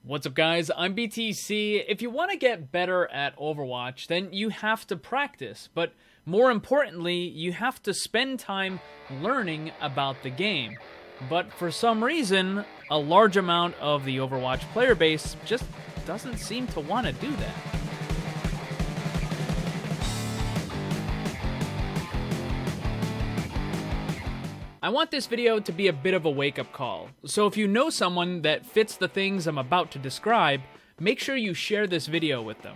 What's up, guys? I'm BTC. If you want to get better at Overwatch, then you have to practice, but more importantly, you have to spend time learning about the game. But for some reason, a large amount of the Overwatch player base just doesn't seem to want to do that. I want this video to be a bit of a wake-up call, so if you know someone that fits the things I'm about to describe, make sure you share this video with them.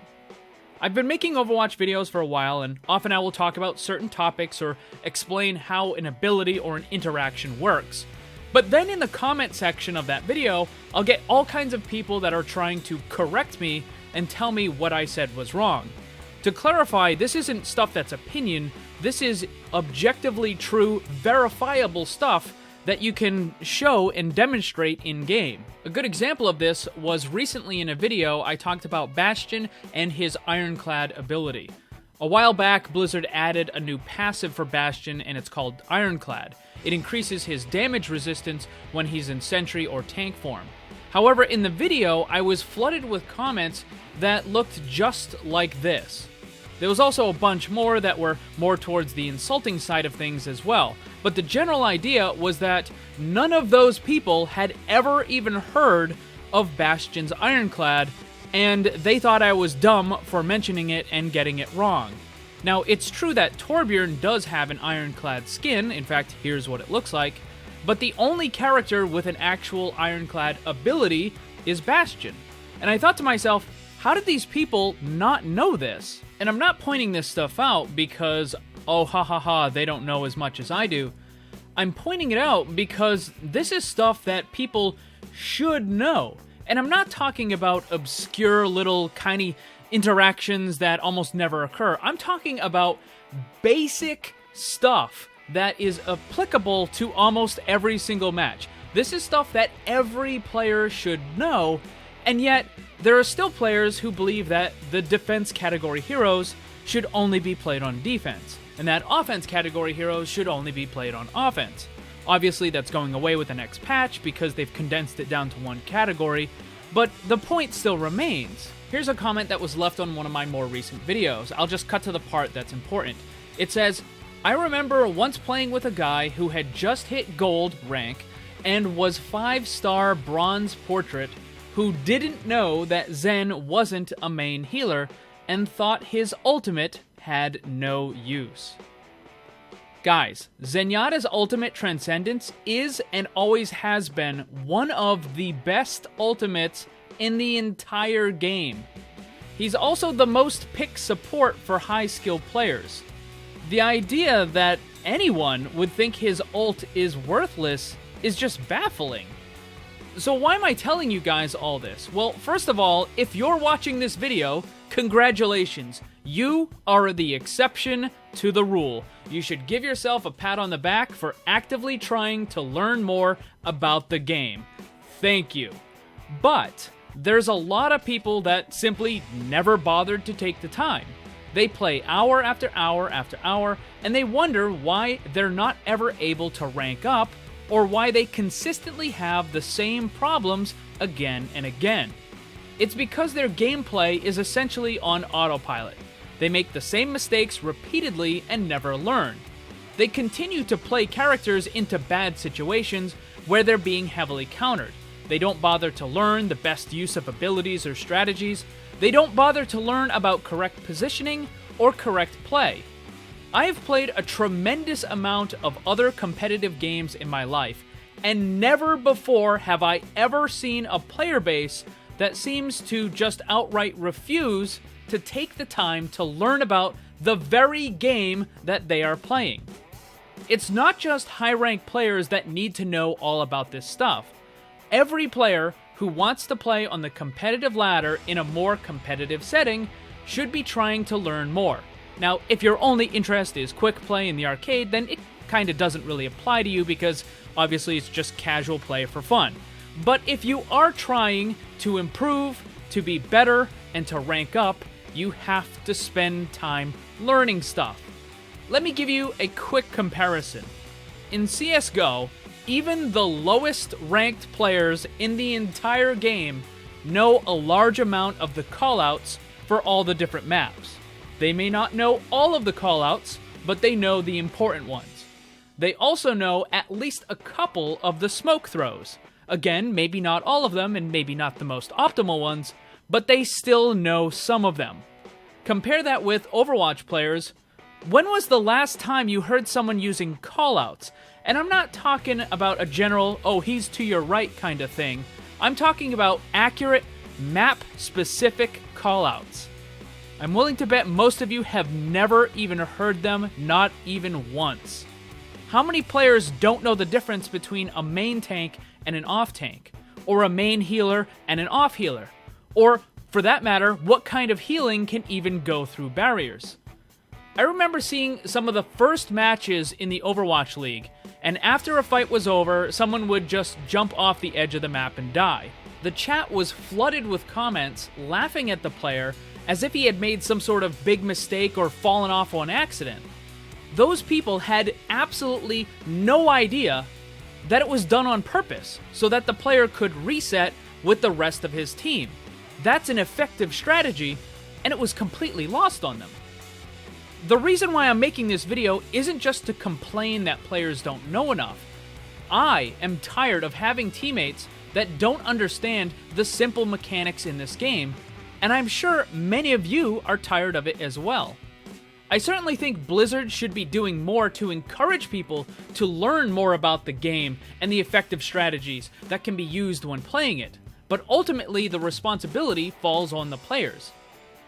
I've been making Overwatch videos for a while, and often I will talk about certain topics or explain how an ability or an interaction works. But then in the comment section of that video, I'll get all kinds of people that are trying to correct me and tell me what I said was wrong. To clarify, this isn't stuff that's opinion, this is objectively true, verifiable stuff that you can show and demonstrate in-game. A good example of this was recently in a video I talked about Bastion and his Ironclad ability. A while back, Blizzard added a new passive for Bastion and it's called Ironclad. It increases his damage resistance when he's in Sentry or Tank form. However, in the video, I was flooded with comments that looked just like this. There was also a bunch more that were more towards the insulting side of things as well, but the general idea was that none of those people had ever even heard of Bastion's Ironclad, and they thought I was dumb for mentioning it and getting it wrong. Now, it's true that Torbjorn does have an Ironclad skin, in fact, here's what it looks like, but the only character with an actual Ironclad ability is Bastion. And I thought to myself, how did these people not know this? And I'm not pointing this stuff out because, oh, ha ha ha, they don't know as much as I do. I'm pointing it out because this is stuff that people should know. And I'm not talking about obscure little tiny interactions that almost never occur. I'm talking about basic stuff that is applicable to almost every single match. This is stuff that every player should know, and yet there are still players who believe that the defense category heroes should only be played on defense, and that offense category heroes should only be played on offense. Obviously, that's going away with the next patch because they've condensed it down to one category, but the point still remains. Here's a comment that was left on one of my more recent videos. I'll just cut to the part that's important. It says, I remember once playing with a guy who had just hit gold rank and was 5-star bronze portrait who didn't know that Zen wasn't a main healer and thought his ultimate had no use. Guys, Zenyatta's ultimate Transcendence is and always has been one of the best ultimates in the entire game. He's also the most picked support for high-skill players. The idea that anyone would think his ult is worthless is just baffling. So why am I telling you guys all this? Well, first of all, if you're watching this video, congratulations. You are the exception to the rule. You should give yourself a pat on the back for actively trying to learn more about the game. Thank you. But there's a lot of people that simply never bothered to take the time. They play hour after hour after hour, and they wonder why they're not ever able to rank up or why they consistently have the same problems again and again. It's because their gameplay is essentially on autopilot. They make the same mistakes repeatedly and never learn. They continue to play characters into bad situations where they're being heavily countered. They don't bother to learn the best use of abilities or strategies. They don't bother to learn about correct positioning or correct play. I have played a tremendous amount of other competitive games in my life, and never before have I ever seen a player base that seems to just outright refuse to take the time to learn about the very game that they are playing. It's not just high-ranked players that need to know all about this stuff. Every player who wants to play on the competitive ladder in a more competitive setting should be trying to learn more. Now, if your only interest is quick play in the arcade, then it kind of doesn't really apply to you because obviously it's just casual play for fun. But if you are trying to improve, to be better, and to rank up, you have to spend time learning stuff. Let me give you a quick comparison. In CSGO, even the lowest ranked players in the entire game know a large amount of the callouts for all the different maps. They may not know all of the callouts, but they know the important ones. They also know at least a couple of the smoke throws. Again, maybe not all of them, and maybe not the most optimal ones, but they still know some of them. Compare that with Overwatch players. When was the last time you heard someone using callouts? And I'm not talking about a general, oh, he's to your right kind of thing. I'm talking about accurate, map-specific callouts. I'm willing to bet most of you have never even heard them, not even once. How many players don't know the difference between a main tank and an off tank? Or a main healer and an off healer? Or, for that matter, what kind of healing can even go through barriers? I remember seeing some of the first matches in the Overwatch League, and after a fight was over, someone would just jump off the edge of the map and die. The chat was flooded with comments laughing at the player as if he had made some sort of big mistake or fallen off on accident. Those people had absolutely no idea that it was done on purpose, so that the player could reset with the rest of his team. That's an effective strategy, and it was completely lost on them. The reason why I'm making this video isn't just to complain that players don't know enough. I am tired of having teammates that don't understand the simple mechanics in this game, and I'm sure many of you are tired of it as well. I certainly think Blizzard should be doing more to encourage people to learn more about the game and the effective strategies that can be used when playing it, but ultimately the responsibility falls on the players.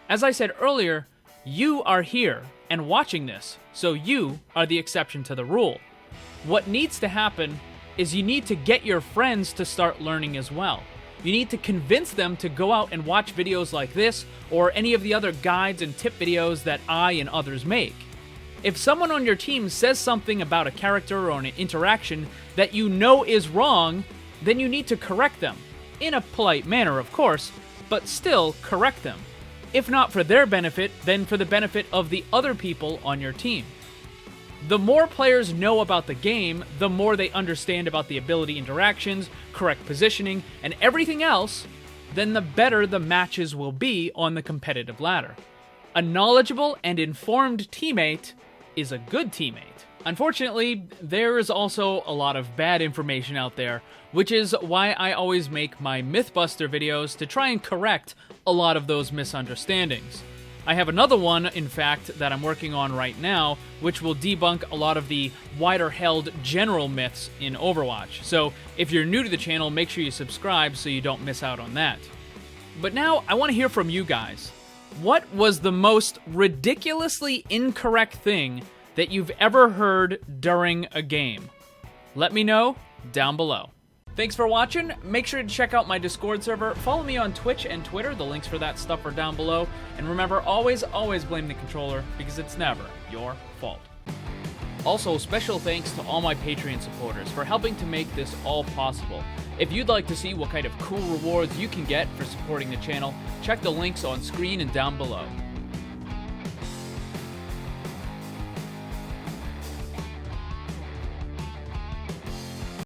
As I said earlier, you are here and watching this, so you are the exception to the rule. What needs to happen is you need to get your friends to start learning as well. You need to convince them to go out and watch videos like this or any of the other guides and tip videos that I and others make. If someone on your team says something about a character or an interaction that you know is wrong, then you need to correct them. In a polite manner, of course, but still correct them. If not for their benefit, then for the benefit of the other people on your team. The more players know about the game, the more they understand about the ability interactions, correct positioning, and everything else, then the better the matches will be on the competitive ladder. A knowledgeable and informed teammate is a good teammate. Unfortunately, there is also a lot of bad information out there, which is why I always make my Mythbuster videos to try and correct a lot of those misunderstandings. I have another one, in fact, that I'm working on right now, which will debunk a lot of the wider-held general myths in Overwatch. So if you're new to the channel, make sure you subscribe so you don't miss out on that. But now, I want to hear from you guys. What was the most ridiculously incorrect thing that you've ever heard during a game? Let me know down below. Thanks for watching. Make sure to check out my Discord server. Follow me on Twitch and Twitter. The links for that stuff are down below. And remember, always blame the controller, because it's never your fault. Also, special thanks to all my Patreon supporters for helping to make this all possible. If you'd like to see what kind of cool rewards you can get for supporting the channel, check the links on screen and down below.